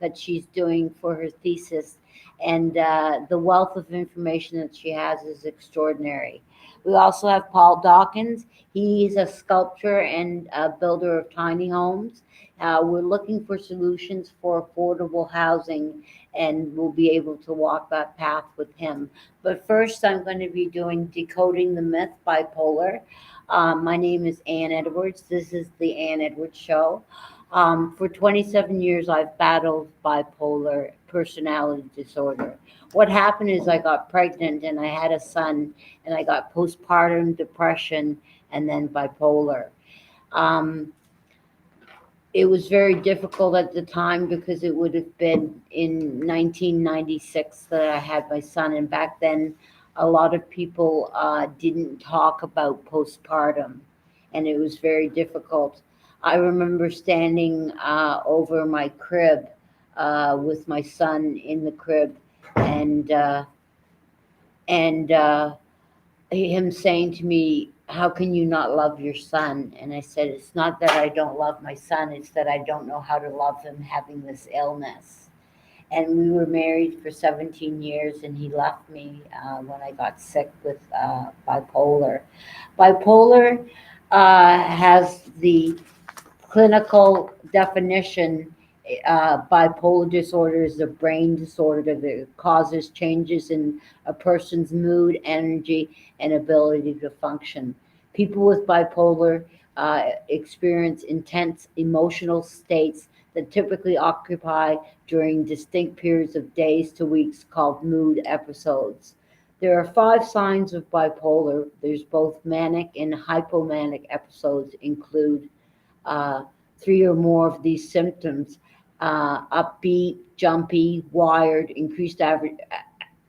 that she's doing for her thesis. And the wealth of information that she has is extraordinary. We also have Paul Dawkins. He's a sculptor and a builder of tiny homes. We're looking for solutions for affordable housing, and we'll be able to walk that path with him. But first, I'm going to be doing Decoding the Myth Bipolar. My name is Ann Edwards. This is the Ann Edwards Show. For 27 years, I've battled bipolar personality disorder. What happened is I got pregnant and I had a son, and I got postpartum depression and then bipolar. Um, it was very difficult at the time because it would have been in 1996 that I had my son, and back then, a lot of people didn't talk about postpartum, and it was very difficult. I remember standing over my crib with my son in the crib, and and him saying to me, "How can you not love your son?" And I said, "It's not that I don't love my son, it's that I don't know how to love him having this illness." And we were married for 17 years, and he left me when I got sick with bipolar. Bipolar has the clinical definition. Bipolar disorder is a brain disorder that causes changes in a person's mood, energy, and ability to function. People with bipolar experience intense emotional states that typically occupy during distinct periods of days to weeks called mood episodes. There are five signs of bipolar. There's both manic and hypomanic episodes include uh, three or more of these symptoms: upbeat, jumpy, wired, increased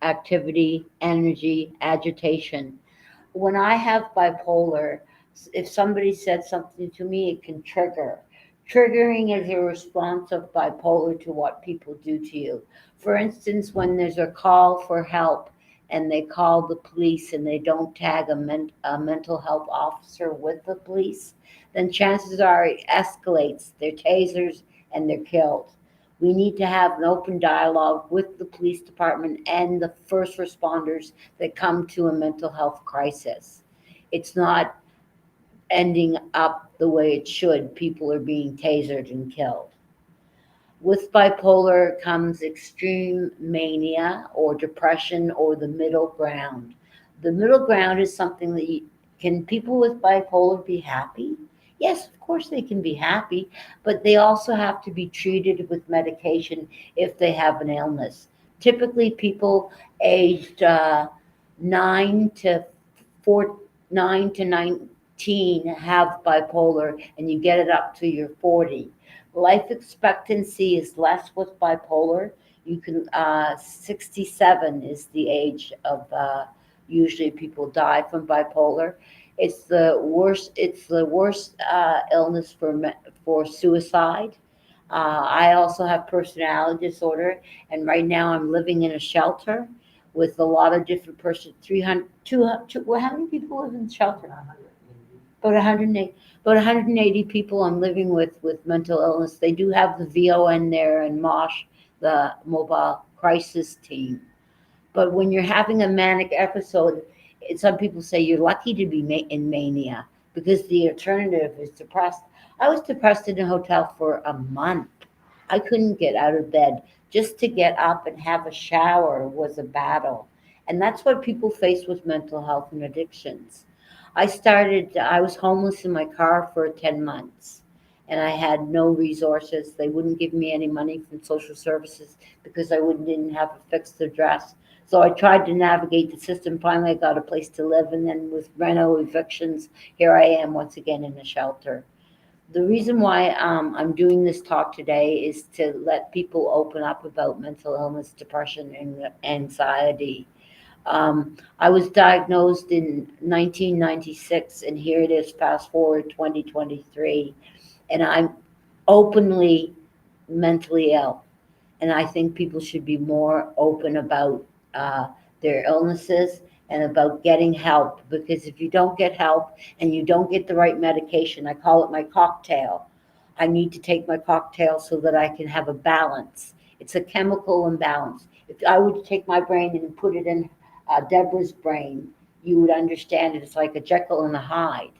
activity, energy, agitation. When I have bipolar, if somebody said something to me, it can trigger. Triggering is a response of bipolar to what people do to you. For instance, when there's a call for help and they call the police and they don't tag a mental health officer with the police, then chances are it escalates. They're tasers and they're killed. We need to have an open dialogue with the police department and the first responders that come to a mental health crisis. It's not ending up the way it should. People are being tasered and killed. With bipolar comes extreme mania or depression or the middle ground. The middle ground is something that can people with bipolar be happy? Yes, of course they can be happy, but they also have to be treated with medication if they have an illness. Typically, people aged 9 to 4, 9 to 19 have bipolar, and you get it up to your 40. Life expectancy is less with bipolar. You can 67 is the age of usually people die from bipolar. It's the worst illness for suicide. I also have personality disorder, and right now I'm living in a shelter with a lot of different persons. 300, 200, well, how many people live in the shelter? About 180, about 180 people I'm living with mental illness. They do have the VON there and MOSH, the mobile crisis team. But when you're having a manic episode, some people say you're lucky to be in mania because the alternative is depressed. I was depressed in a hotel for a month. I couldn't get out of bed. Just to get up and have a shower was a battle. And that's what people face with mental health and addictions. I was homeless in my car for 10 months, and I had no resources. They wouldn't give me any money from social services because didn't have a fixed address. So I tried to navigate the system. Finally, I got a place to live, and then with reno evictions, here I am once again in a shelter. The reason why I'm doing this talk today is to let people open up about mental illness, depression, and anxiety. I was diagnosed in 1996, and here it is, fast forward 2023, and I'm openly mentally ill. And I think people should be more open about uh, their illnesses and about getting help, because if you don't get help and you don't get the right medication, I call it my cocktail. I need to take my cocktail so that I can have a balance. It's a chemical imbalance. If I would take my brain and put it in Deborah's brain, you would understand it. It's like a Jekyll and a Hyde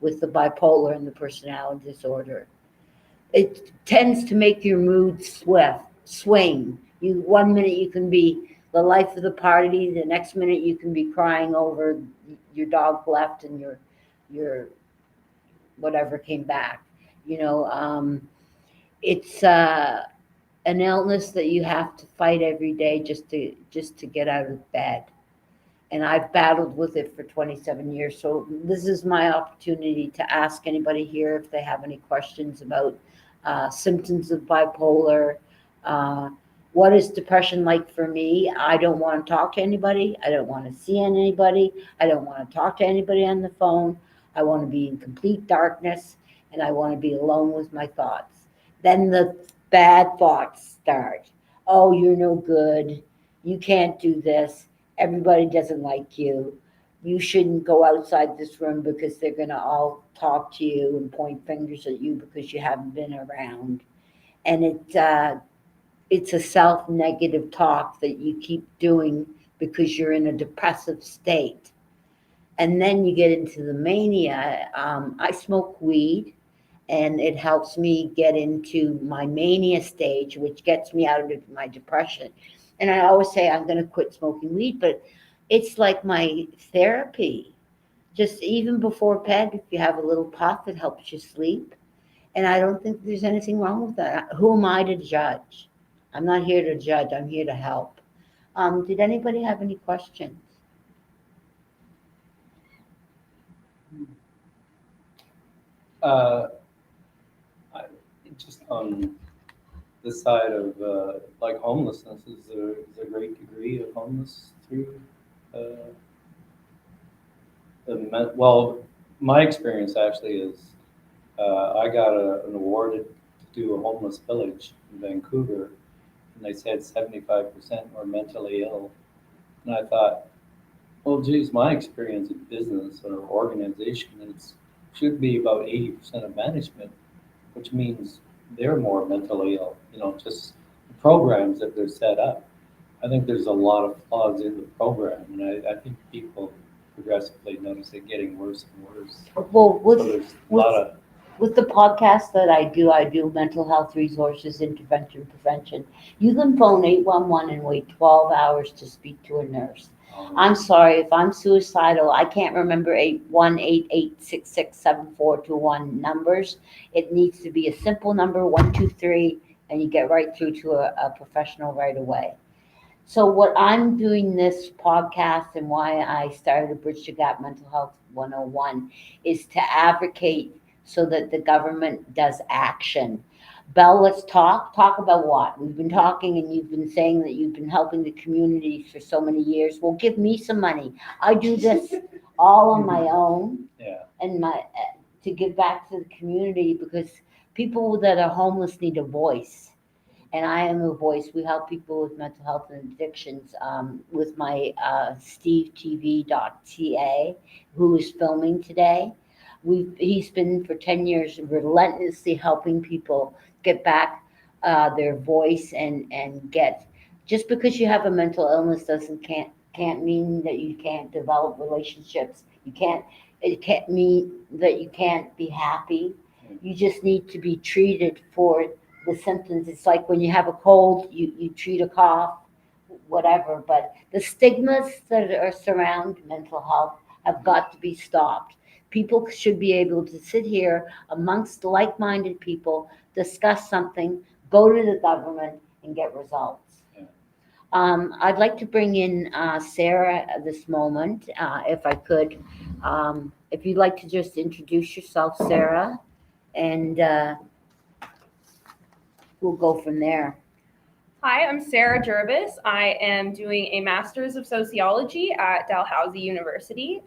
with the bipolar and the personality disorder. It tends to make your mood swing. You 1 minute you can be the life of the party, the next minute you can be crying over your dog left and your whatever came back. You know, it's an illness that you have to fight every day just to get out of bed. And I've battled with it for 27 years. So this is my opportunity to ask anybody here if they have any questions about symptoms of bipolar. Uh, what is depression like for me? I don't want to talk to anybody. I don't want to see anybody. I don't want to talk to anybody on the phone. I want to be in complete darkness and I want to be alone with my thoughts. Then the bad thoughts start. Oh, you're no good. You can't do this. Everybody doesn't like you. You shouldn't go outside this room because they're going to all talk to you and point fingers at you because you haven't been around. And it's a self-negative talk that you keep doing because you're in a depressive state. And then you get into the mania. I smoke weed and it helps me get into my mania stage, which gets me out of my depression. And I always say I'm going to quit smoking weed, but it's like my therapy. Just even before bed, if you have a little puff, it helps you sleep. And I don't think there's anything wrong with that. Who am I to judge? I'm not here to judge. I'm here to help. Did anybody have any questions? Just on the side of like homelessness, is there a great degree of homeless through well, my experience actually is I got an awarded to do a homeless village in Vancouver, and they said 75% were mentally ill. And I thought, well, geez, my experience in business or organization should be about 80% of management, which means they're more mentally ill. Just the programs that they're set up. I think there's a lot of flaws in the program, and I think people progressively notice it getting worse and worse. Well, So there's a lot of with the podcast that I do mental health resources, intervention, prevention. You can phone 811 and wait 12 hours to speak to a nurse. I'm sorry, if I'm suicidal, I can't remember 818-866-7421 numbers. It needs to be a simple number, 123, and you get right through to a professional right away. So what I'm doing this podcast and why I started Bridge the Gap Mental Health 101 is to advocate so that the government does action. Belle, let's talk. Talk about what? We've been talking and you've been saying that you've been helping the community for so many years. Well, give me some money. I do this all on my own. Yeah. And to give back to the community because people that are homeless need a voice. And I am a voice. We help people with mental health and addictions with my STEVETV.CA, who is filming today. He's been for 10 years relentlessly helping people get back their voice and get. Just because you have a mental illness can't mean that you can't develop relationships. It can't mean that you can't be happy. You just need to be treated for the symptoms. It's like when you have a cold, you treat a cough, whatever. But the stigmas that are surround mental health have got to be stopped. People should be able to sit here amongst like-minded people, discuss something, go to the government, and get results. Yeah. I'd like to bring in Sarah at this moment, if I could. If you'd like to just introduce yourself, Sarah, and we'll go from there. Hi, I'm Sarah Gharvis. I am doing a Master's of Sociology at Dalhousie University.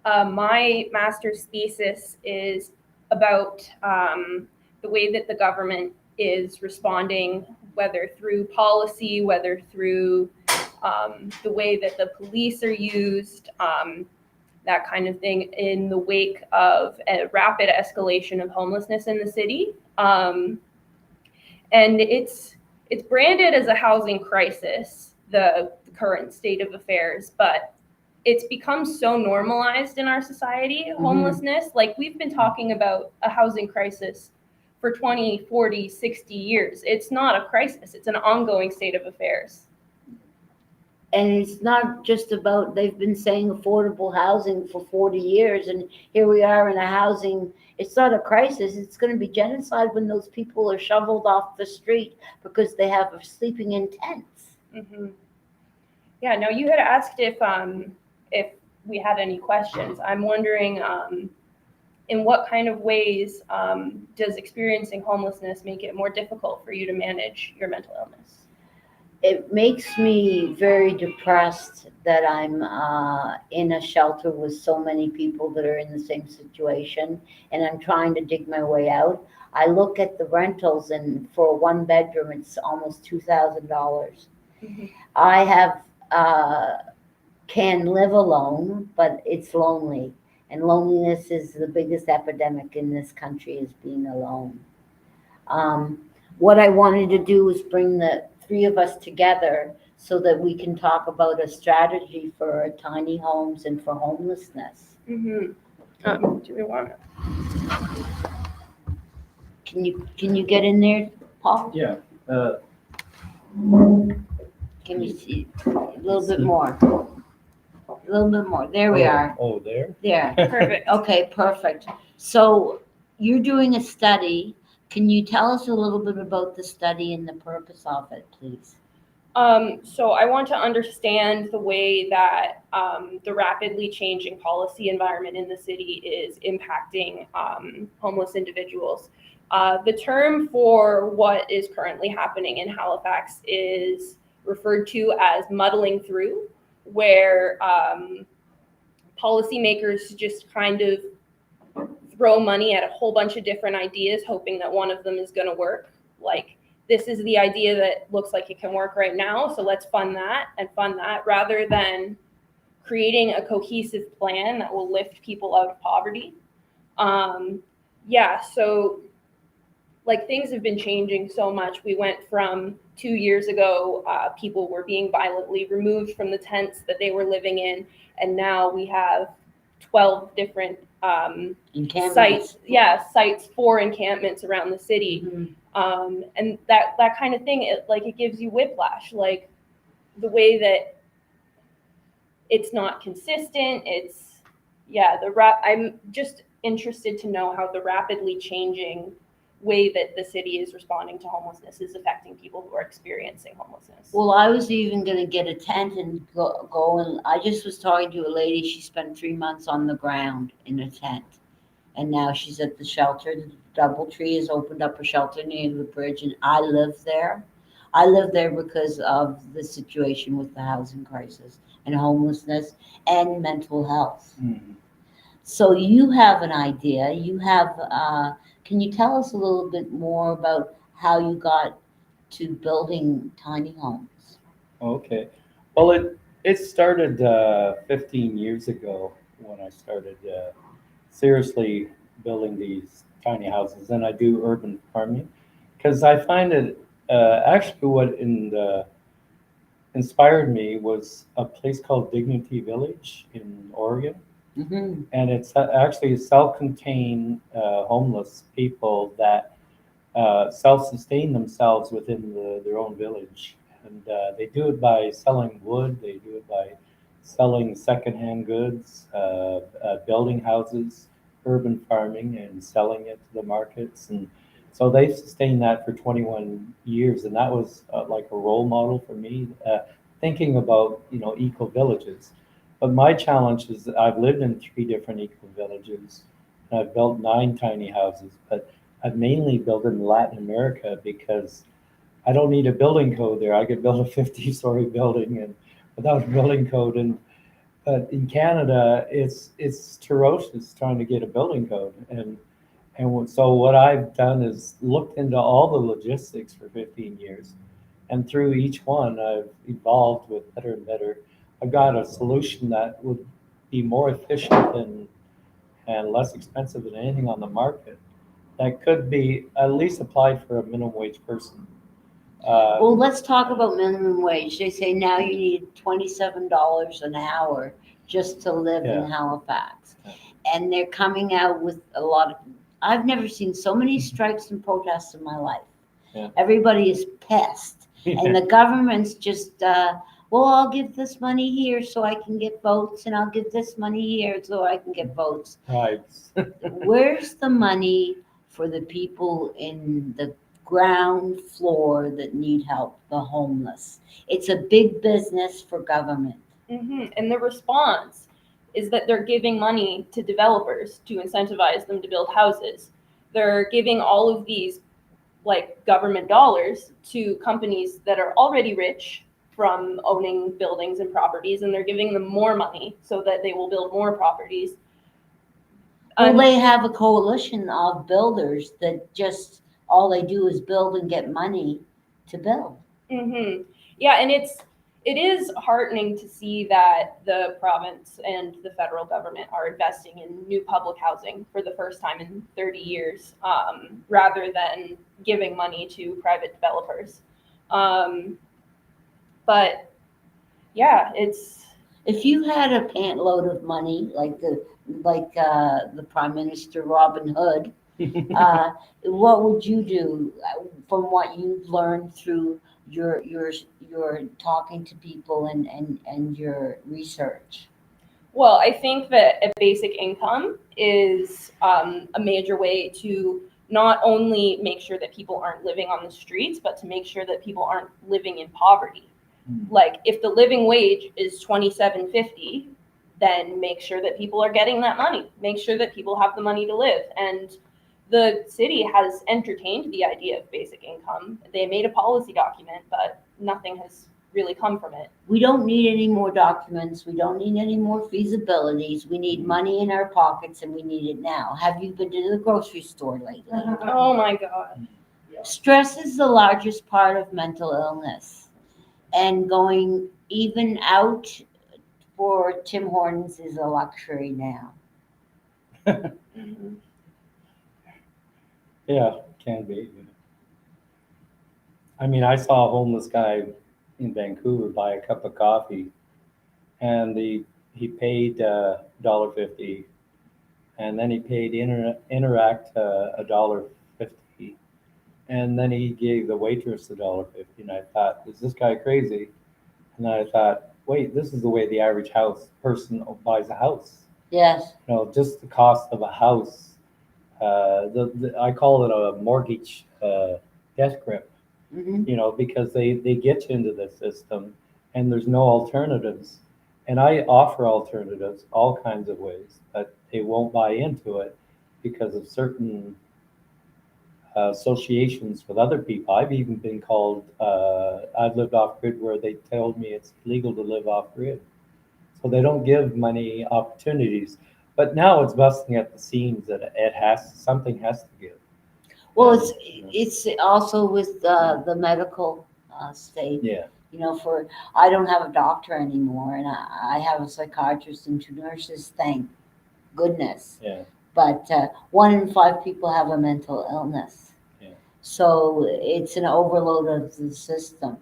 My master's thesis is about the way that the government is responding, whether through policy, whether through the way that the police are used, that kind of thing, in the wake of a rapid escalation of homelessness in the city. And it's branded as a housing crisis, the current state of affairs, but it's become so normalized in our society, homelessness. Like, we've been talking about a housing crisis for 20, 40, 60 years. It's not a crisis, it's an ongoing state of affairs. And it's not just about, they've been saying affordable housing for 40 years, and here we are in a housing, it's not a crisis, it's going to be genocide when those people are shoveled off the street because they have sleeping in tents. Mm-hmm. Yeah, no, you had asked if we had any questions. I'm wondering, in what kind of ways does experiencing homelessness make it more difficult for you to manage your mental illness? It makes me very depressed that I'm in a shelter with so many people that are in the same situation, and I'm trying to dig my way out. I look at the rentals, and for a 1-bedroom, it's almost $2,000. Mm-hmm. I have can live alone, but it's lonely, and loneliness is the biggest epidemic in this country, is being alone. What I wanted to do was bring the 3 of us together so that we can talk about a strategy for tiny homes and for homelessness. Mm-hmm. Do we want Can you get in there, Paul? Yeah. Can we see a little bit more? A little bit more. There we are. Oh, there? There. Perfect. Okay, perfect. So you're doing a study. Can you tell us a little bit about the study and the purpose of it, please? So I want to understand the way that the rapidly changing policy environment in the city is impacting homeless individuals. The term for what is currently happening in Halifax is referred to as muddling through, where policymakers just kind of throw money at a whole bunch of different ideas, hoping that one of them is going to work. Like, this is the idea that looks like it can work right now, so let's fund that, rather than creating a cohesive plan that will lift people out of poverty. So like, things have been changing so much. We went from 2 years ago, people were being violently removed from the tents that they were living in, and now we have 12 different sites for encampments around the city. Mm-hmm. And that kind of thing, it gives you whiplash, like the way that it's not consistent. I'm just interested to know how the rapidly changing way that the city is responding to homelessness is affecting people who are experiencing homelessness. Well, I was even going to get a tent and go, and I just was talking to a lady. She spent 3 months on the ground in a tent, and now she's at the shelter. The Doubletree has opened up a shelter near the bridge, and I live there. I live there because of the situation with the housing crisis and homelessness and mental health. Mm-hmm. So you have an idea. You have. Can you tell us a little bit more about how you got to building tiny homes? Okay. Well, it started 15 years ago when I started seriously building these tiny houses, and I do urban farming because I find it actually what inspired me was a place called Dignity Village in Oregon. Mm-hmm. And it's actually self-contained homeless people that self-sustain themselves within their own village. And they do it by selling wood, they do it by selling secondhand goods, building houses, urban farming, and selling it to the markets. And so they've sustained that for 21 years. And that was like a role model for me, thinking about, eco villages. But my challenge is that I've lived in 3 different eco villages, and I've built 9 tiny houses, but I've mainly built in Latin America because I don't need a building code there. I could build a 50-story building and without a building code. But in Canada, it's ferocious trying to get a building code. And so what I've done is looked into all the logistics for 15 years, and through each one, I've evolved with better and better. I've got a solution that would be more efficient and less expensive than anything on the market that could be at least applied for a minimum wage person. Well, let's talk about minimum wage. They say now you need $27 an hour just to live in Yeah. Halifax. Yeah. And they're coming out with a lot of, I've never seen so many strikes and protests in my life. Yeah. Everybody is pissed. And the government's just, well, I'll give this money here so I can get votes, and I'll give this money here so I can get votes. Right. Where's the money for the people in the ground floor that need help, the homeless? It's a big business for government. And the response is that they're giving money to developers to incentivize them to build houses. They're giving all of these like government dollars to companies that are already rich from owning buildings and properties, and they're giving them more money so that they will build more properties. Well, they have a coalition of builders that just, all they do is build and get money to build. Yeah, and it is heartening to see that the province and the federal government are investing in new public housing for the first time in 30 years, rather than giving money to private developers. But yeah, it's. If you had a pant load of money, like the Prime Minister Robin Hood, what would you do from what you've learned through your talking to people and your research? Well, I think that a basic income is a major way to not only make sure that people aren't living on the streets, but to make sure that people aren't living in poverty. Like if the living wage is $27.50, then make sure that people are getting that money. Make sure that people have the money to live. And the city has entertained the idea of basic income. They made a policy document, but nothing has really come from it. We don't need any more documents. We don't need any more feasibilities. We need money in our pockets, and we need it now. Have you been to the grocery store lately? Oh my God. Stress is the largest part of mental illness. And going even out for Tim Hortons is a luxury now. Yeah, can be. I mean, I saw a homeless guy in Vancouver buy a cup of coffee, and he paid $1.50, and then he paid Interact $1.50, and then he gave the waitress $1.50. And I thought, is this guy crazy? And I thought, wait, this is the way the average house person buys a house. Yes. You know, just the cost of a house. I call it a mortgage death grip. You know, because they get you into the system, and there's no alternatives. And I offer alternatives all kinds of ways, but they won't buy into it because of certain associations with other people. I've even been called, I've lived off grid where they told me it's legal to live off grid. So they don't give many opportunities. But now it's busting at the seams that something has to give. Well, it's also with the medical state. Yeah. You know, I don't have a doctor anymore, and I have a psychiatrist and 2 nurses, thank goodness. Yeah. But 1 in 5 people have a mental illness. Yeah. So it's an overload of the system.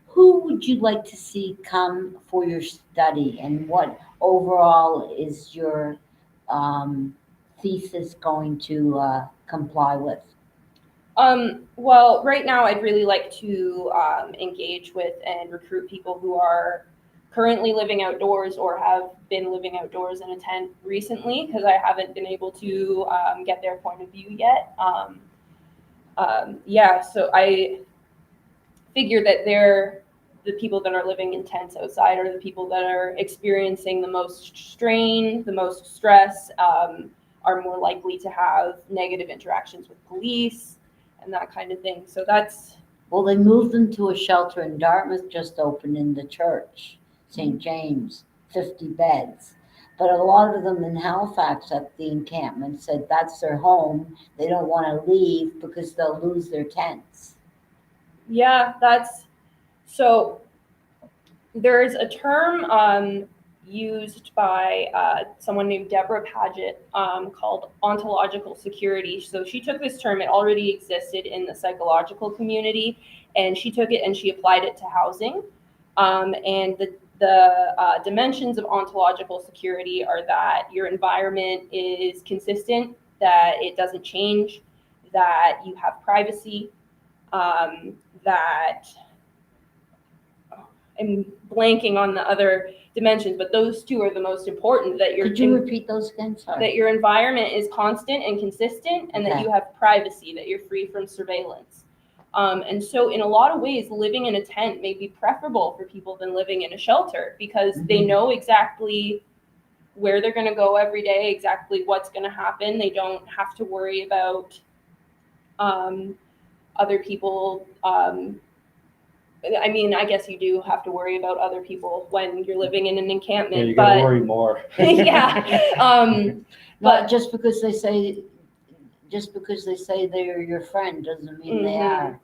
Who would you like to see come for your study, and what overall is your thesis going to comply with? Well, right now I'd really like to engage with and recruit people who are currently living outdoors or have been living outdoors in a tent recently, because I haven't been able to get their point of view yet. So I figure that the people that are living in tents outside are the people that are experiencing the most strain, the most stress, are more likely to have negative interactions with police and that kind of thing. So that's. Well, they moved them to a shelter in Dartmouth, just opened in the church, St. James, 50 beds. But a lot of them in Halifax at the encampment said that's their home. They don't want to leave because they'll lose their tents. Yeah, so there's a term used by someone named Deborah Paget called ontological security. So she took this term, it already existed in the psychological community, and she took it and she applied it to housing. And the dimensions of ontological security are that your environment is consistent, that it doesn't change, that you have privacy, that I'm blanking on the other dimensions, but those two are the most important. That Could you repeat those again? Sorry. That your environment is constant and consistent, and that you have privacy, that you're free from surveillance. And so in a lot of ways, living in a tent may be preferable for people than living in a shelter, because they know exactly where they're going to go every day, exactly what's going to happen. They don't have to worry about other people. I mean, I guess you do have to worry about other people when you're living in an encampment. Yeah, you got to worry more. Yeah. But just because they say they're your friend doesn't mean they are.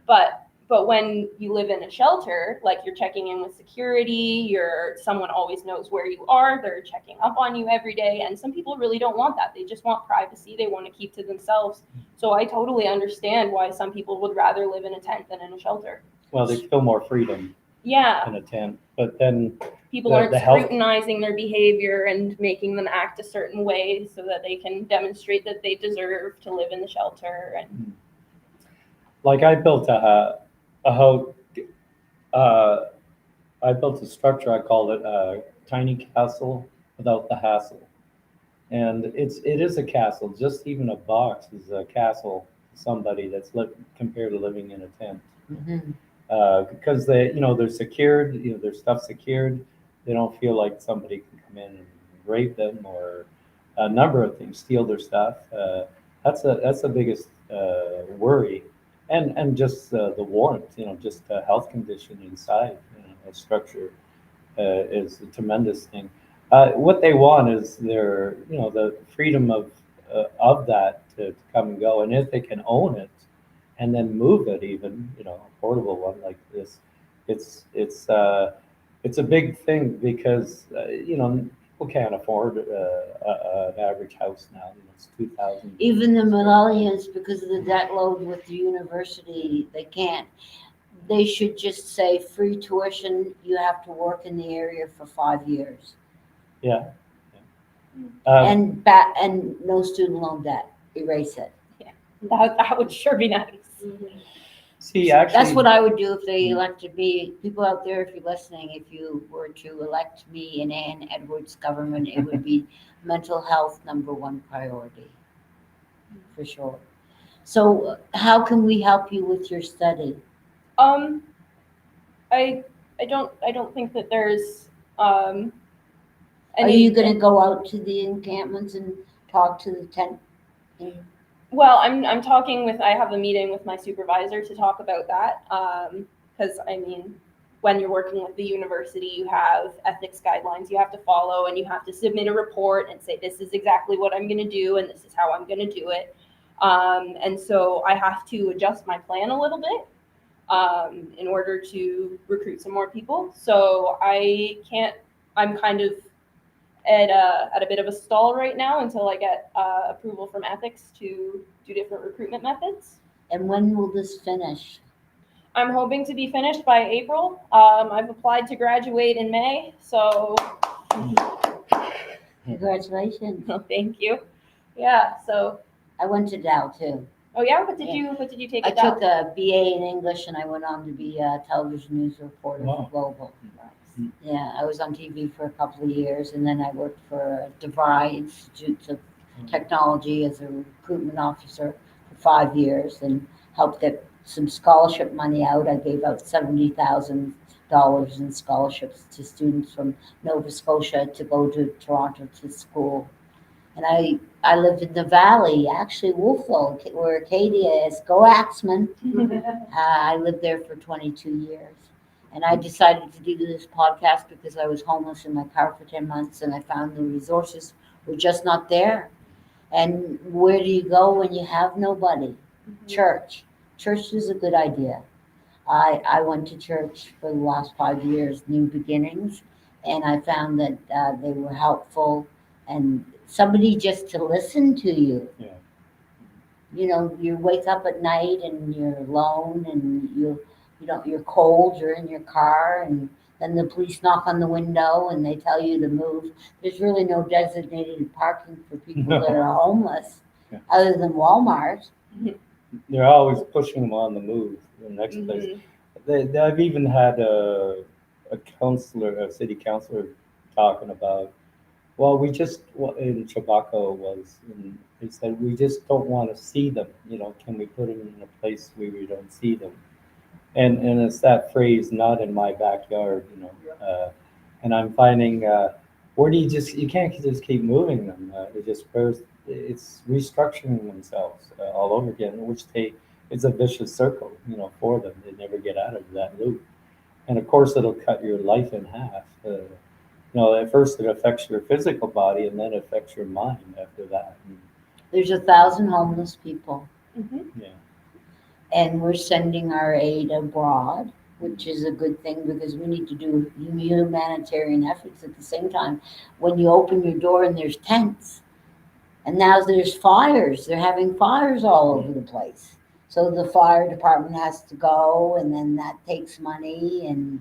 But when you live in a shelter, like you're checking in with security, someone always knows where you are, they're checking up on you every day, and some people really don't want that. They just want privacy, they want to keep to themselves. So I totally understand why some people would rather live in a tent than in a shelter. Well, they feel more freedom in a tent, but then people aren't scrutinizing their behavior and making them act a certain way so that they can demonstrate that they deserve to live in the shelter. And like I built I built a structure, I called it a tiny castle without the hassle. And it is a castle. Just even a box is a castle to somebody that's compared to living in a tent. Because they're secured, their stuff's secured. They don't feel like somebody can come in and rape them or a number of things, steal their stuff. That's the biggest worry. And just the warmth, just the health condition inside a structure is a tremendous thing. What they want is the freedom of that to come and go, and if they can own it and then move it, even a portable one like this, it's a big thing, because people can't afford an average house now. It's $2,000. Even the millennials, because of the debt load with the university, they can't. They should just say free tuition. You have to work in the area for 5 years. Yeah. And no student loan debt. Erase it. Yeah, that would sure be nice. See, actually, that's what I would do if they elected me. People out there, if you're listening, if you were to elect me in Ann Edwards' government, it would be mental health #1 priority, for sure. So, how can we help you with your study? I don't think that there's Are you going to go out to the encampments and talk to the tent? Well, I'm talking with. I have a meeting with my supervisor to talk about that. Because when you're working with the university, you have ethics guidelines you have to follow, and you have to submit a report and say, this is exactly what I'm going to do, and this is how I'm going to do it. And so I have to adjust my plan a little bit in order to recruit some more people. So I'm kind of at a bit of a stall right now until I get approval from ethics to do different recruitment methods. And when will this finish? I'm hoping to be finished by April. I've applied to graduate in May, so congratulations. Oh, thank you. Yeah, so I went to Dow too. Oh yeah, what did you take? I took a BA in English, and I went on to be a television news reporter for Global. Yeah, I was on TV for a couple of years, and then I worked for DeVry Institutes of Technology as a recruitment officer for 5 years, and helped get some scholarship money out. I gave out $70,000 in scholarships to students from Nova Scotia to go to Toronto to school. And I lived in the valley, actually Wolfville, where Acadia is. Go Axemen. I lived there for 22 years. And I decided to do this podcast because I was homeless in my car for 10 months, and I found the resources were just not there. And where do you go when you have nobody? Church. Church is a good idea. I went to church for the last 5 years, New Beginnings, and I found that they were helpful, and somebody just to listen to you. Yeah. You know, you wake up at night and you're alone, and you're cold, you're in your car, and then the police knock on the window and they tell you to move. There's really no designated parking for people that No. are homeless, Yeah. other than Walmart. They're always pushing them on the move to the next place. I've even had a city councilor talking about, well, we just, in Chabaco was, and they said, we just don't want to see them, can we put them in a place where we don't see them? And it's that phrase, not in my backyard, and I'm finding, where do you can't just keep moving them. It's restructuring themselves all over again, it's a vicious circle, for them. They never get out of that loop. And of course, it'll cut your life in half. At first it affects your physical body, and then it affects your mind after that. There's 1,000 homeless people, Yeah. and we're sending our aid abroad, which is a good thing because we need to do humanitarian efforts at the same time. When you open your door and there's tents, and now there's fires, they're having fires all over the place. So the fire department has to go, and then that takes money,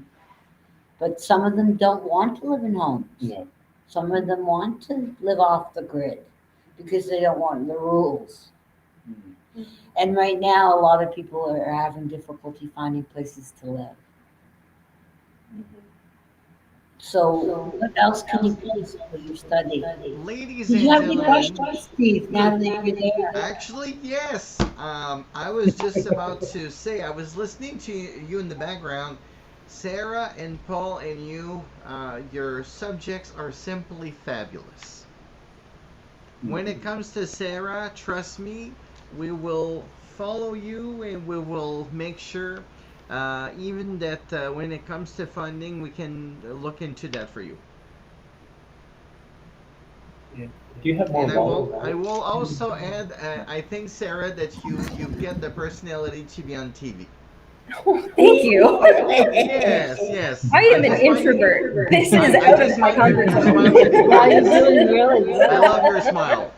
but some of them don't want to live in homes. Yeah. Some of them want to live off the grid because they don't want the rules. Mhm. And right now, a lot of people are having difficulty finding places to live. So, what else can you please for your study? Ladies Did and you have any gentlemen, questions, Steve? Now that you're there, actually, yes. I was just about to say, I was listening to you in the background. Sarah and Paul and you, your subjects are simply fabulous. When it comes to Sarah, trust me, we will follow you and we will make sure, even that when it comes to funding, we can look into that for you. Yeah. Do you have more And I water? will also add, I think Sarah, that you get the personality to be on TV. Thank you. Yes, yes. I am an just find- introvert. This is I out of just my find your comfort smile zone. getting yeah, you're doing gorgeous. really good. I love your smile.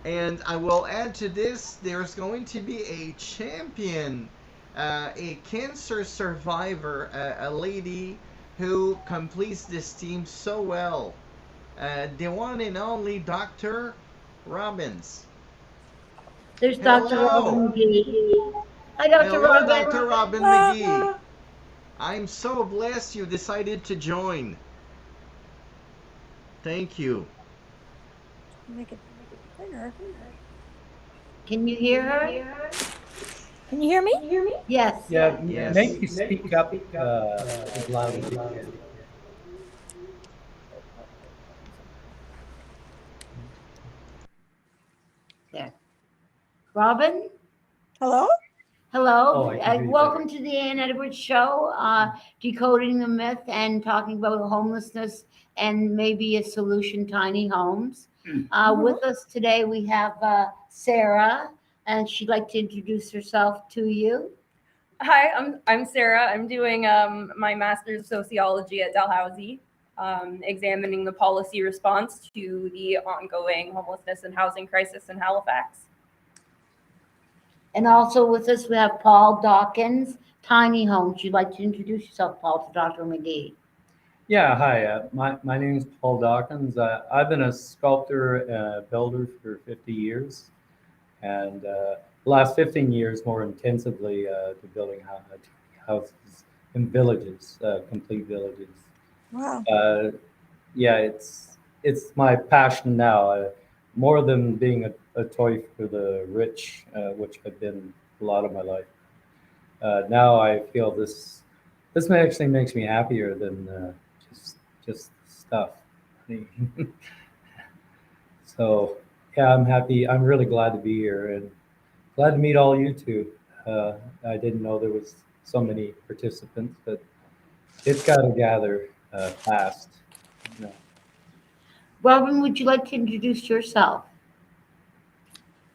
And I will add to this, there's going to be a champion, a cancer survivor, a lady who completes this team so well. The one and only Dr. Robbins. There's Dr. Hello. Robin McGee. Hi, Dr. Hello, Robin. Dr. Robin McGee. I'm so blessed you decided to join. Thank you. Make it bigger. Can you hear her? Can you hear me? Yes. Yeah, Yes. maybe speak up as loud as you can. There. Robin? Hello? Hello. Oh, I can hear you Welcome to the Ann Edwards Show, decoding the myth and talking about homelessness and maybe a solution, tiny homes. With us today, we have Sarah, and she'd like to introduce herself to you. Hi, I'm Sarah. I'm doing my master's of sociology at Dalhousie, examining the policy response to the ongoing homelessness and housing crisis in Halifax. And also with us, we have Paul Dawkins, tiny homes. You'd like to introduce yourself, Paul, to Dr. McGee. Yeah, hi. My name is Paul Dawkins. I've been a sculptor, builder for 50 years, and the last 15 years more intensively to building houses in villages, complete villages. Wow. Yeah, it's my passion now. More than being a toy for the rich, which I've been a lot of my life. Now I feel this actually makes me happier than just stuff. So yeah, I'm happy. I'm really glad to be here and glad to meet all you two. I didn't know there was so many participants, but it's got to gather fast. You know. Robin, would you like to introduce yourself?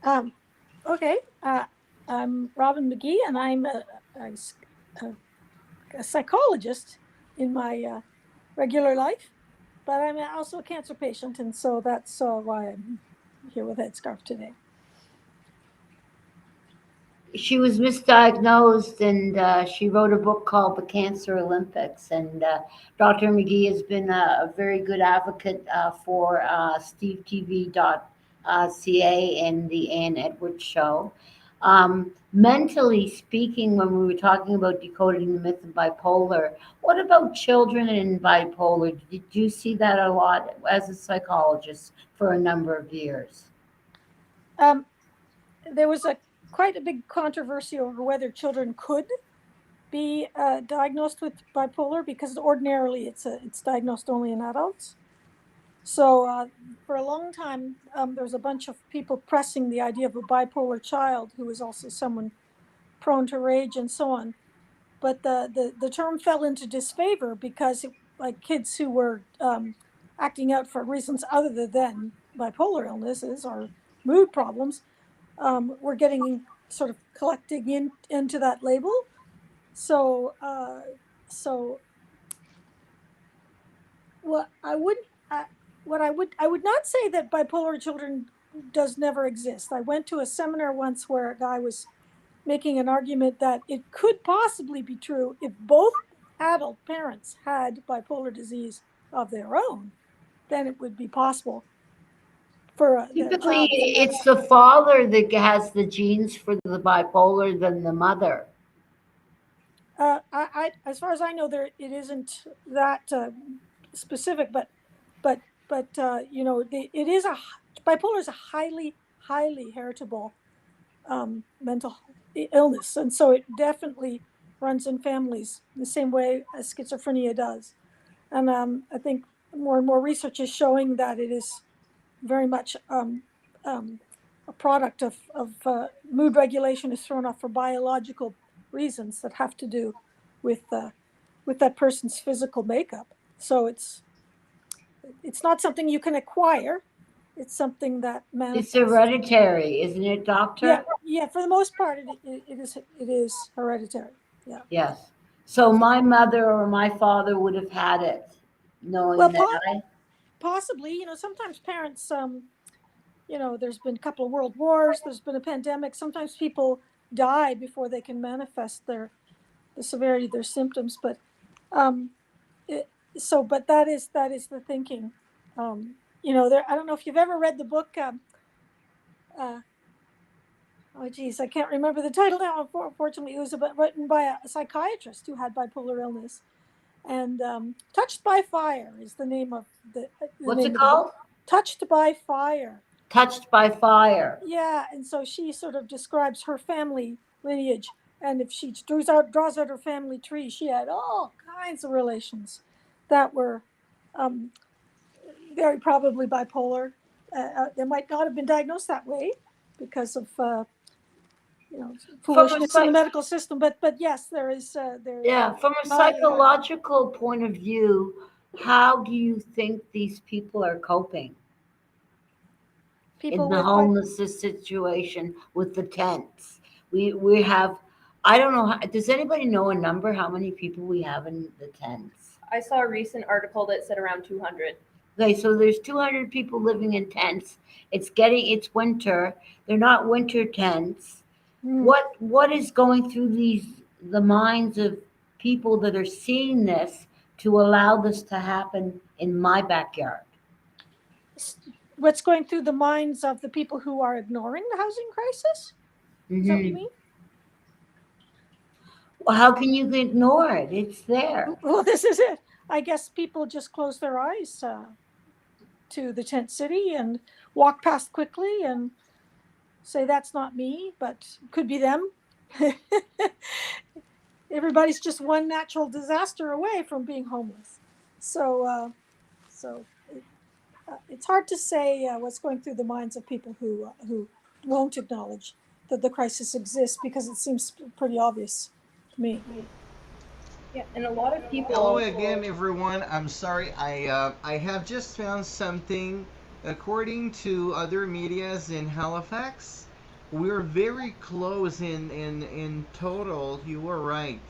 Okay. I'm Robin McGee, and I'm a psychologist in my regular life. But I'm also a cancer patient, and so that's why I'm here with Headscarf today. She was misdiagnosed, and she wrote a book called The Cancer Olympics. And Dr. McGee has been a very good advocate for STEVETV.CA and the Ann Edwards Show. Mentally speaking, when we were talking about decoding the myth of bipolar, what about children in bipolar? Did you see that a lot as a psychologist for a number of years? There was quite a big controversy over whether children could be diagnosed with bipolar, because ordinarily it's diagnosed only in adults. So for a long time, there was a bunch of people pressing the idea of a bipolar child who was also someone prone to rage and so on. But the term fell into disfavor because like kids who were acting out for reasons other than bipolar illnesses or mood problems were getting sort of collecting into that label. So what I would I would not say that bipolar children does never exist. I went to a seminar once where a guy was making an argument that it could possibly be true if both adult parents had bipolar disease of their own, then it would be possible for the Typically, child. it's the father that has the genes for the bipolar than the mother. As far as I know, it isn't that specific, but you know, it is bipolar is a highly heritable mental illness, and so it definitely runs in families the same way as schizophrenia does. And I think more and more research is showing that it is very much a product of mood regulation is thrown off for biological reasons that have to do with that person's physical makeup. So it's not something you can acquire. It's something that manifests. It's hereditary, isn't it, doctor? Yeah. For the most part, it is hereditary. Yeah. Yes. So my mother or my father would have had it, knowing Well, that. possibly. You know, sometimes parents. You know, there's been a couple of world wars. There's been a pandemic. Sometimes people die before they can manifest the severity of their symptoms. But but that is the thinking. You know, I don't know if you've ever read the book. Oh geez, I can't remember the title now. Unfortunately, it was written by a psychiatrist who had bipolar illness, and "Touched by Fire" is the name of the. What's it called? Touched by Fire. Touched by Fire. Yeah, and so she sort of describes her family lineage, and if she draws out her family tree, she had all kinds of relations that were very probably bipolar. They might not have been diagnosed that way because of foolishness in the medical system, but yes, there is. Yeah, from a psychological point of view, how do you think these people are coping? In the homelessness situation with the tents? We have, I don't know, does anybody know a number how many people we have in the tents? I saw a recent article that said around 200. Okay, so there's 200 people living in tents. It's winter. They're not winter tents. What is going through the minds of people that are seeing this to allow this to happen in my backyard? What's going through the minds of the people who are ignoring the housing crisis? Is that what you mean? Well, how can you ignore it? It's there. Well, this is it. I guess people just close their eyes to the tent city and walk past quickly and say that's not me, but could be them. Everybody's just one natural disaster away from being homeless. So it's hard to say what's going through the minds of people who won't acknowledge that the crisis exists, because it seems pretty obvious to me. Yeah, and a lot of people. Hello again, everyone. I'm sorry. I have just found something. According to other medias in Halifax, we're very close in total. You were right.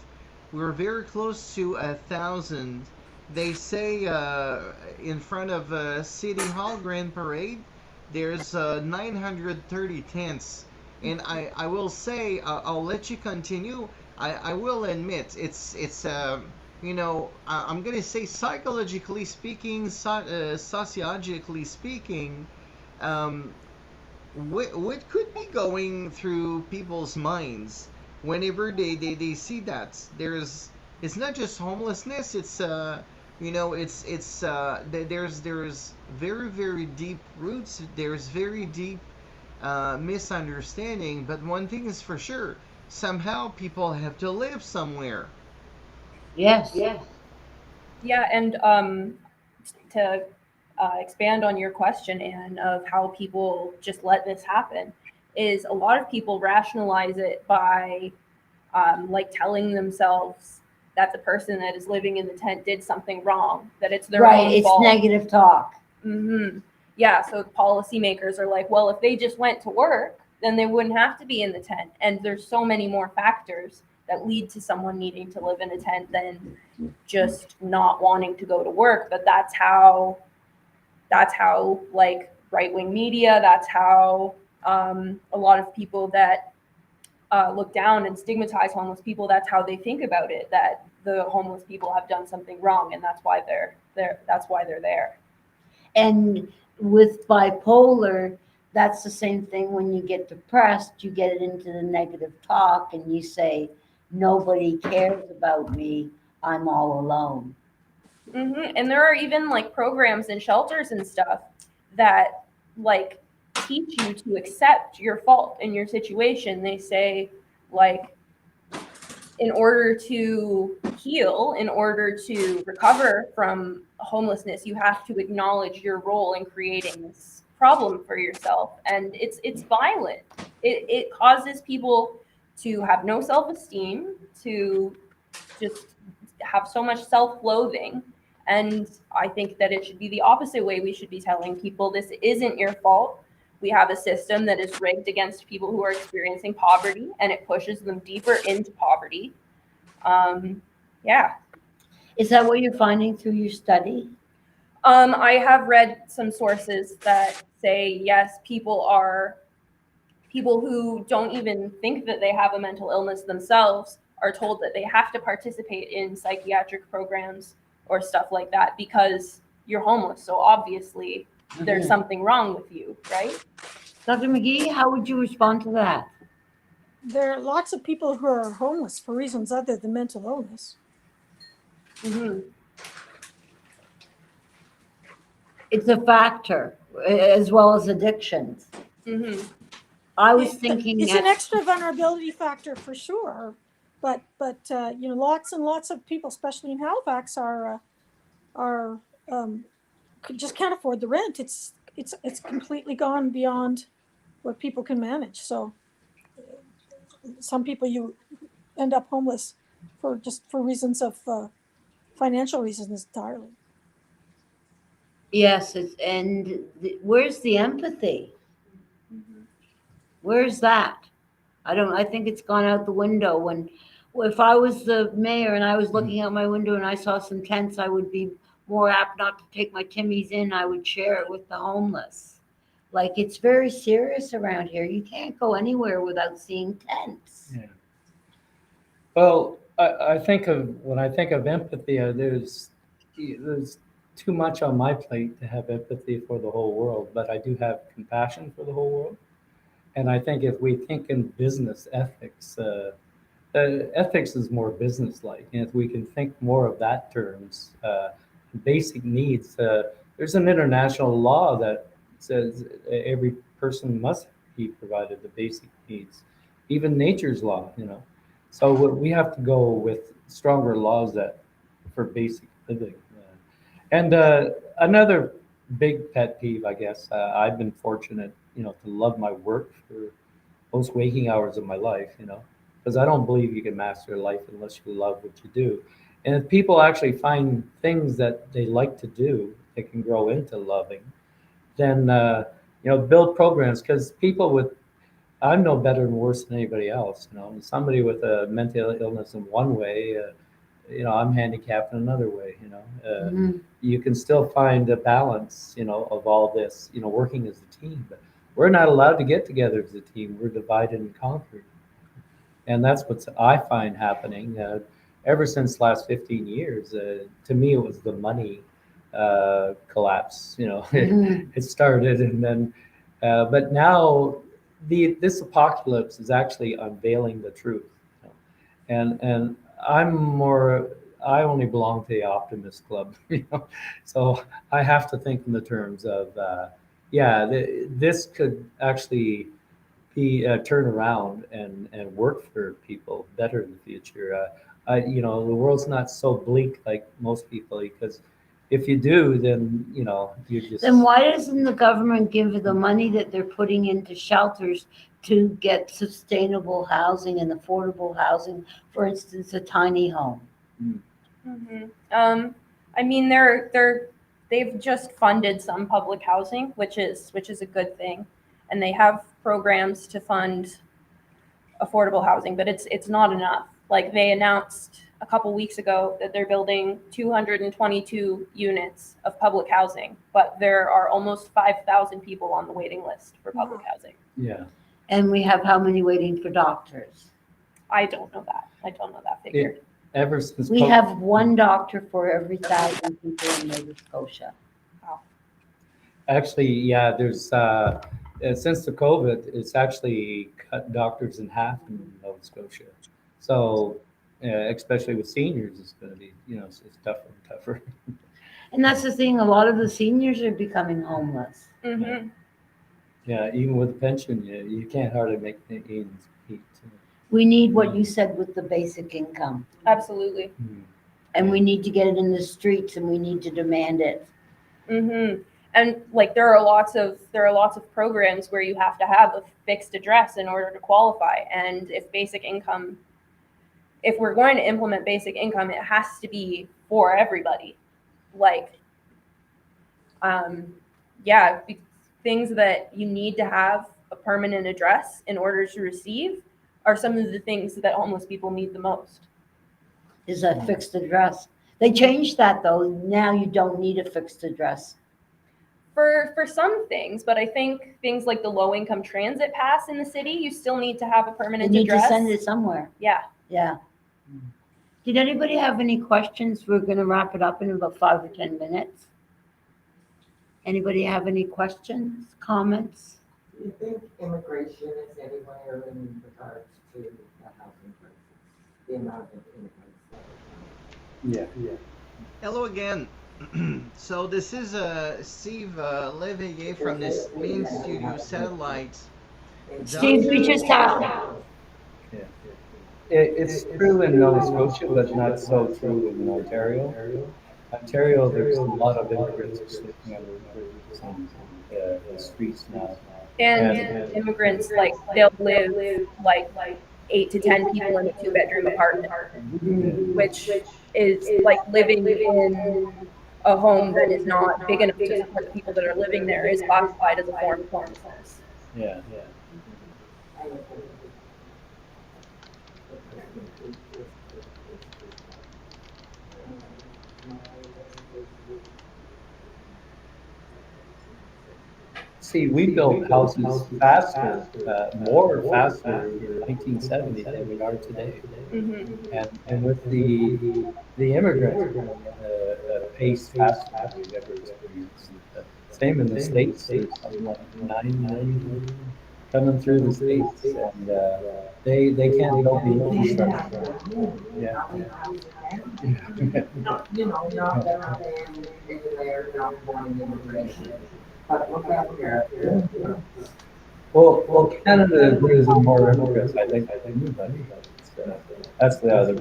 We're very close to 1,000 they say in front of City Hall Grand Parade, there's 930 tents. And I will say, I'll let you continue. I will admit, I'm going to say psychologically speaking, sociologically speaking, um, what could be going through people's minds whenever they see that it's not just homelessness, there's very very deep roots, there's very deep misunderstanding, but one thing is for sure, somehow people have to live somewhere. Yes. Yeah, and to expand on your question, and of how people just let this happen, is a lot of people rationalize it by like telling themselves that the person that is living in the tent did something wrong, that it's their Right. own It's fault. negative talk. Yeah, so policymakers are like, well, if they just went to work, then they wouldn't have to be in the tent. And there's so many more factors that lead to someone needing to live in a tent than just not wanting to go to work. But that's how like right-wing media, that's how a lot of people that look down and stigmatize homeless people, that's how they think about it, that the homeless people have done something wrong, and that's why they're there. And with bipolar, that's the same thing. When you get depressed, you get into the negative talk and you say, nobody cares about me. I'm all alone. And there are even like programs and shelters and stuff that like teach you to accept your fault in your situation. They say, like, in order to heal, in order to recover from homelessness, you have to acknowledge your role in creating this problem for yourself. And it's violent. It causes people to have no self-esteem, to just have so much self-loathing. And I think that it should be the opposite way. We should be telling people, this isn't your fault. We have a system that is rigged against people who are experiencing poverty, and it pushes them deeper into poverty. Yeah. Is that what you're finding through your study? I have read some sources that say, yes, people who don't even think that they have a mental illness themselves are told that they have to participate in psychiatric programs or stuff like that because you're homeless. So obviously there's something wrong with you, right? Dr. McGee, how would you respond to that? There are lots of people who are homeless for reasons other than mental illness. It's a factor, as well as addictions. I was thinking it's an extra vulnerability factor for sure, but lots and lots of people, especially in Halifax, are just can't afford the rent. It's completely gone beyond what people can manage. So some people, you end up homeless for reasons of financial reasons entirely. Yes, where's the empathy? Where's that? I think it's gone out the window. If I was the mayor and I was looking out my window and I saw some tents, I would be more apt not to take my Timmies in. I would share it with the homeless. Like, it's very serious around here. You can't go anywhere without seeing tents. Yeah. Well, when I think of empathy, there's too much on my plate to have empathy for the whole world, but I do have compassion for the whole world. And I think if we think in business ethics, ethics is more business-like, and if we can think more of that terms, basic needs. There's an international law that says every person must be provided the basic needs, even nature's law. So we have to go with stronger laws for basic living. And another big pet peeve, I guess. I've been fortunate, to love my work for most waking hours of my life. Because I don't believe you can master life unless you love what you do. And if people actually find things that they like to do, they can grow into loving, then build programs. Because I'm no better and worse than anybody else. Somebody with a mental illness in one way I'm handicapped in another way, Mhm. you can still find a balance, of all this, working as a team, but we're not allowed to get together as a team. We're divided and conquered. And that's what I find happening ever since the last 15 years. To me, it was the money collapse. Mhm. It started, and then, but now this apocalypse is actually unveiling the truth. And I'm more. I only belong to the optimist club, so I have to think in the terms of, this could actually be turn around and work for people better in the future. The world's not so bleak like most people, because if you do, then you just. Then why doesn't the government give the money that they're putting into shelters to get sustainable housing and affordable housing, for instance, a tiny home? I mean, they've just funded some public housing, which is a good thing, and they have programs to fund affordable housing, but it's not enough. Like, they announced a couple weeks ago that they're building 222 units of public housing, but there are almost 5,000 people on the waiting list for public housing. Yeah. And we have how many waiting for doctors? I don't know that figure. Ever since We have one doctor for every 1,000 people in Nova Scotia. Actually, yeah, there's since the COVID, it's actually cut doctors in half in Nova Scotia. So, especially with seniors, it's going to be, it's tougher and tougher. And that's the thing, a lot of the seniors are becoming homeless. Mm-hmm. Yeah, even with a pension, you can't hardly make ends meet. We need what you said with the basic income. Absolutely. And we need to get it in the streets, and we need to demand it. Mm-hmm. And like, there are lots of programs where you have to have a fixed address in order to qualify. And if we're going to implement basic income, it has to be for everybody. Like, things that you need to have a permanent address in order to receive are some of the things that homeless people need the most. Is a fixed address. They changed that, though. Now you don't need a fixed address. For some things, but I think things like the low-income transit pass in the city, you still need to have a permanent You need address. to send it somewhere. Yeah. Yeah. Did anybody have any questions? We're going to wrap it up in about 5 or 10 minutes. Anybody have any questions, comments? Do you think immigration is anywhere in regards to the housing crisis? The amount of immigrants that are coming? Yeah. Hello again. So this is Steve Leveillé from this main studio satellite. Steve, we just have. Yeah. It's true in Nova Scotia, but not so true in Ontario. Ontario, there's a lot of immigrants sleeping on the streets now. And immigrants, like, they'll live like 8 to 10 people in a 2-bedroom apartment, which is like living in a home that is not big enough to support the people that are living there is classified as a form of homelessness. Yeah. See, we built houses faster, faster in 1970 than we are today. Mm-hmm. And with the immigrant pace faster than we've ever experienced. Same in the States, there's something like 9 million coming through the States, and they can't build the infrastructure. Yeah. Not that I'm saying they're not wanting immigration, but look out here. Well, Canada brings in more immigrants, I think, than anybody. That's the other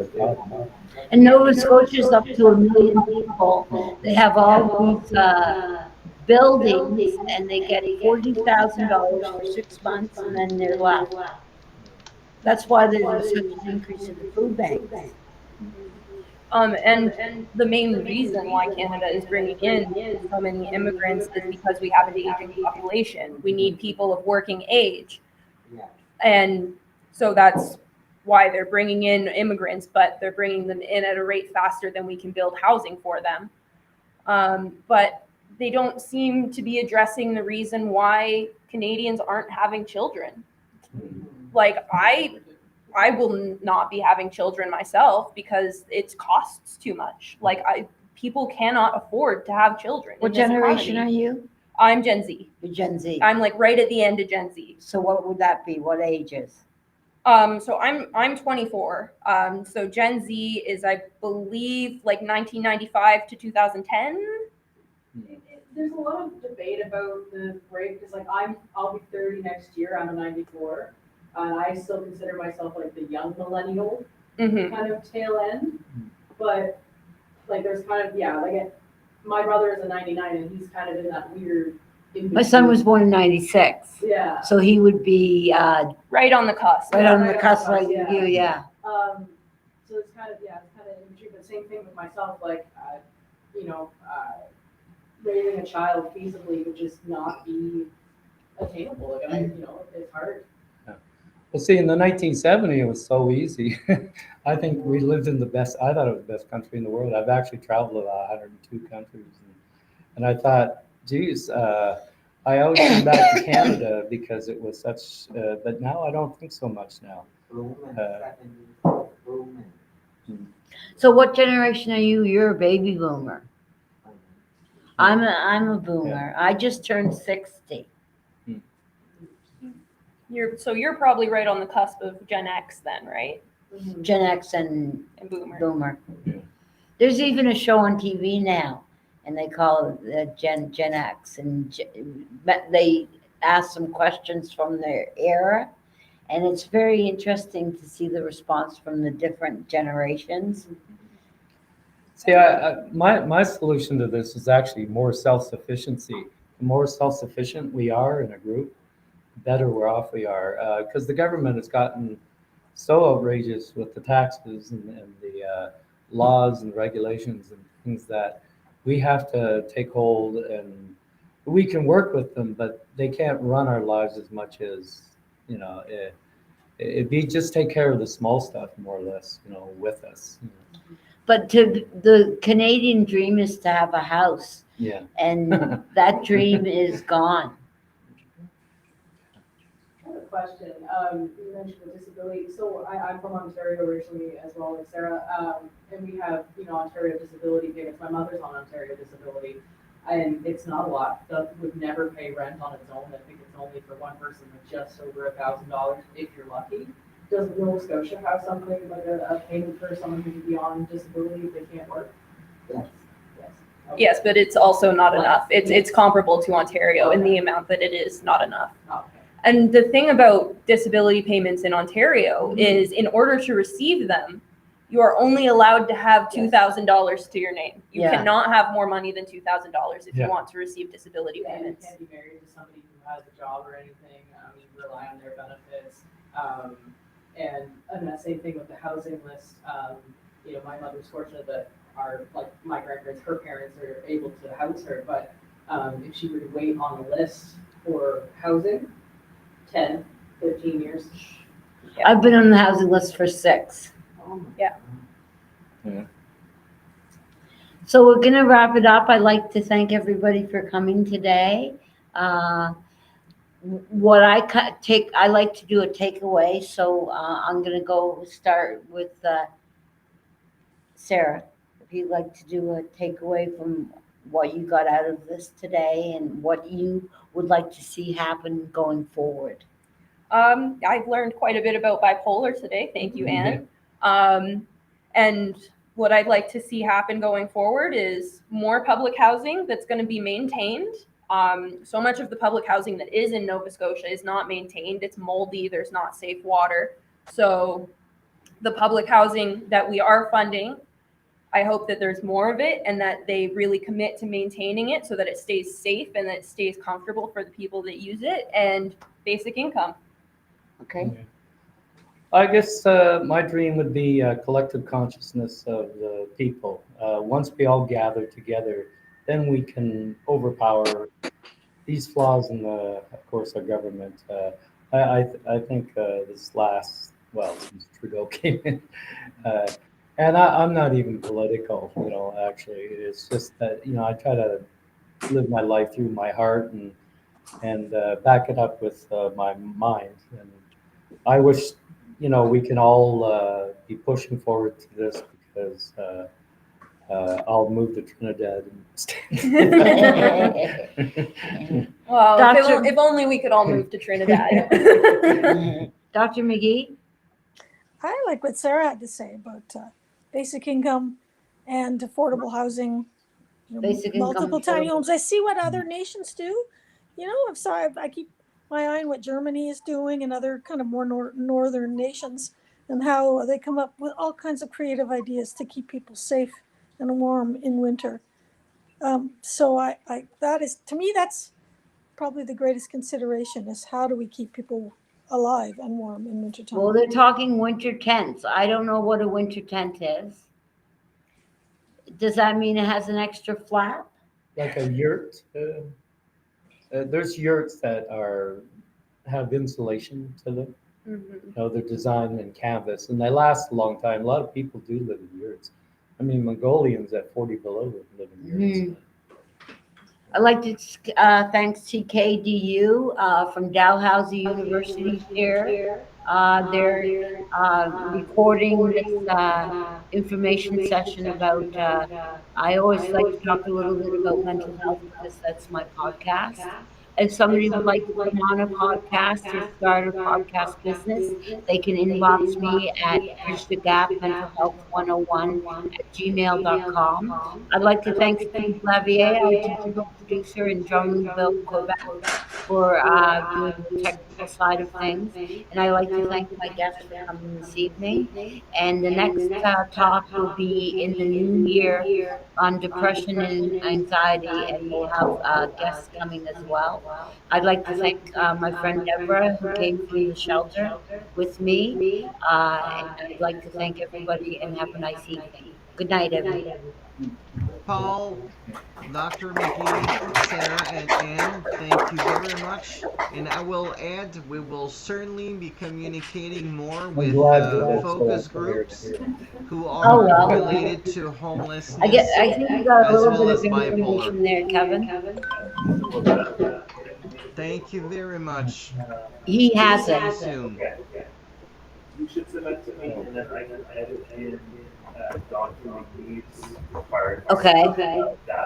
problem. And Nova Scotia is up to 1 million people. They have all these buildings, and they get $40,000 for 6 months, and then they're left. That's why there's such an increase in the food banks. And the main reason why Canada is bringing in so many immigrants is because we have an aging population. We need people of working age. Yeah. And so that's why they're bringing in immigrants, but they're bringing them in at a rate faster than we can build housing for them. But they don't seem to be addressing the reason why Canadians aren't having children. Like I will not be having children myself because it costs too much. Like people cannot afford to have children. What generation are you? I'm Gen Z. You're Gen Z. I'm like right at the end of Gen Z. So what would that be? What ages? So I'm 24. So Gen Z is, I believe, like 1995 to 2010. There's a lot of debate about the break because, like, I'll be 30 next year. I'm a 94, and I still consider myself like the young millennial kind of tail end. But like, there's kind of my brother is a 99, and he's kind of in that weird. My son was born in 96. Yeah. So he would be right on the cusp. right on the cusp like you, yeah. So it's kind of in between. But same thing with myself. Like, raising a child feasibly would just not be attainable. Like, it's hard. Well, see, in the 1970s, it was so easy. I think we lived in I thought it was the best country in the world. I've actually traveled about 102 countries. And I thought, geez, I always came back to Canada because it was such, but now I don't think so much now. So what generation are you? You're a baby boomer. I'm a boomer. I just turned 60. You're probably right on the cusp of Gen X then, right? Gen X and Boomer. Boomer. Yeah. There's even a show on TV now, and they call it Gen X, and they ask some questions from their era, and it's very interesting to see the response from the different generations. See, my solution to this is actually more self-sufficiency. The more self-sufficient we are in a group, the better we're off we are. Because the government has gotten so outrageous with the taxes and the laws and regulations and things that we have to take hold, and we can work with them, but they can't run our lives as much as, it'd be just take care of the small stuff more or less, with us. But the Canadian dream is to have a house, Yeah. and that dream is gone. I have a question. You mentioned the disability. So I'm from Ontario originally as well, like Sarah. And we have, Ontario disability payments. My mother's on Ontario disability, and it's not a lot. That would never pay rent on its own. I think it's only for one person with just over $1,000 if you're lucky. Does Nova Scotia have something like a payment for someone who's beyond disability if they can't work? Yes. Yes. Okay. Yes, but it's also not enough. It's comparable to Ontario in the amount that it is not enough. Okay. And the thing about disability payments in Ontario is, in order to receive them, you are only allowed to have $2,000 to your name. You Yeah. cannot have more money than $2,000 if Yeah. you want to receive disability Yeah, you payments. can't be married to somebody who has a job or anything. You rely on their benefits. And that same thing with the housing list. My mother's fortunate that my grandparents, her parents are able to house her, but if she were to wait on a list for housing, 10, 15 years. Yeah. I've been on the housing list for 6. Oh my Yeah. God. Yeah. So we're gonna wrap it up. I'd like to thank everybody for coming today. What I like to do a takeaway, so I'm gonna go start with Sarah. If you'd like to do a takeaway from what you got out of this today and what you would like to see happen going forward. I've learned quite a bit about bipolar today. Thank you, Anne. And what I'd like to see happen going forward is more public housing that's going to be maintained. So much of the public housing that is in Nova Scotia is not maintained. It's moldy. There's not safe water. So the public housing that we are funding, I hope that there's more of it and that they really commit to maintaining it so that it stays safe and that it stays comfortable for the people that use it, and basic income. Okay. I guess my dream would be collective consciousness of the people. Once we all gather together, then we can overpower these flaws in, of course, our government. I think this last well, since Trudeau came in. And I'm not even political, actually. It's just that, I try to live my life through my heart and back it up with my mind. And I wish, we can all be pushing forward to this because I'll move to Trinidad and stay. Well, Doctor- if only we could all move to Trinidad. Dr. McGee? I like what Sarah had to say about basic income and affordable housing, Basic income, multiple tiny affordable. homes. I see what other nations do. I keep my eye on what Germany is doing and other kind of more northern nations, and how they come up with all kinds of creative ideas to keep people safe and warm in winter. So that is, to me, that's probably the greatest consideration, is how do we keep people alive and warm in wintertime. Well, they're talking winter tents. I don't know what a winter tent is. Does that mean it has an extra flap? Like a yurt. There's yurts that have insulation to them. Mhm. They're designed in canvas and they last a long time. A lot of people do live in yurts. I mean, Mongolians at 40 below live in yurts. I'd like to thank CKDU from Dalhousie University here. They're recording this information session about, I always like to talk a little bit about mental health because that's my podcast. If somebody would like to come on a podcast or start a podcast business, they can inbox me at bridgethegap mental health 101 at gmail.com. I'd like to thank Steve Lavier, our digital producer, and Jean-Louisville, Quebec, for doing the technical side of things. And I'd like to thank my guests for coming this evening. And the next talk will be in the new year on depression and anxiety, and we'll have guests coming as well. I'd like to thank my friend Deborah, who came from the shelter with me. And I'd like to thank everybody and have a nice evening. Good night, everybody. Paul, Dr. McGee, Sarah, and Anne, thank you very much. And I will add, we will certainly be communicating more with focus groups who are related to homelessness I think you got a as little well bit as of information bipolar. there, Kevin. Thank you very much. He has See you it. soon. You should send that to me and then I can edit in Dr. McGee's part. Okay. That